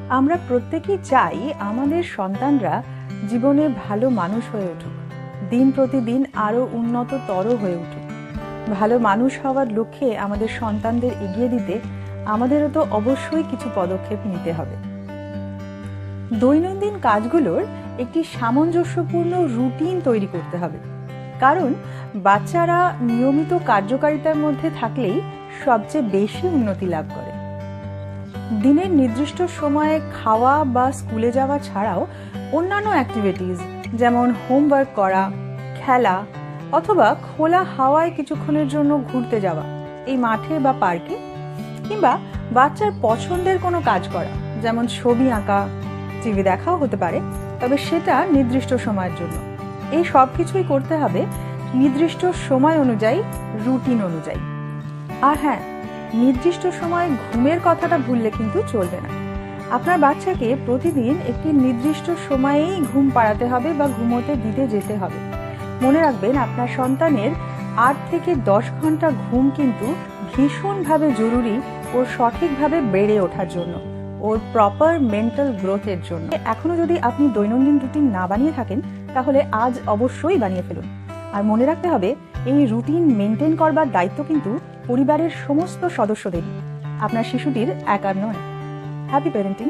আমরা প্রত্যেকেই চাই আমাদের সন্তানরা জীবনে ভালো মানুষ হয়ে উঠুক, দিন প্রতিদিন আরো উন্নততর হয়ে উঠুক। ভালো মানুষ হওয়ার লক্ষ্যে আমাদের সন্তানদের এগিয়ে দিতে আমাদেরও তো অবশ্যই কিছু পদক্ষেপ নিতে হবে। দৈনন্দিন কাজগুলোর একটি সামঞ্জস্যপূর্ণ রুটিন তৈরি করতে হবে, কারণ বাচ্চারা নিয়মিত কার্যকারিতার মধ্যে থাকলেই সবচেয়ে বেশি উন্নতি লাভ করে। দিনের নির্দিষ্ট সময়ে খাওয়া বা স্কুলে যাওয়া ছাড়াও অন্যান্য অ্যাক্টিভিটিস যেমন হোমওয়ার্ক করা, খেলা অথবা খোলা হাওয়ায় কিছুক্ষণের জন্য ঘুরতে যাওয়া, এই মাঠে বা পার্কে, কিংবা বাচ্চার পছন্দের কোনো কাজ করা যেমন ছবি আঁকা, টিভি দেখাও হতে পারে, তবে সেটা নির্দিষ্ট সময়ের জন্য। এই সব কিছুই করতে হবে নির্দিষ্ট সময় অনুযায়ী, রুটিন অনুযায়ী। আর হ্যাঁ, নির্দিষ্ট সময় ঘুমের কথাটা ভুললে কিন্তু চলবে না। আপনার বাচ্চাকে প্রতিদিন একটি নির্দিষ্ট সময়েই ঘুম পাড়াতে হবে বা ঘুমোতে দিতে যেতে হবে। মনে রাখবেন, আপনার সন্তানের 8 থেকে 10 ঘন্টা ঘুম কিন্তু ভীষণভাবে জরুরি ওর সঠিকভাবে বেড়ে ওঠার জন্য, ওর প্রপার মেন্টাল গ্রোথের জন্য। এখনো যদি আপনি দৈনন্দিন রুটিন না বানিয়ে থাকেন, তাহলে আজ অবশ্যই বানিয়ে ফেলুন। আর মনে রাখতে হবে, এই রুটিন মেনটেন করবার দায়িত্ব কিন্তু পরিবারের সমস্ত সদস্যদেরই, আপনার শিশুটির একার নয়। Happy parenting.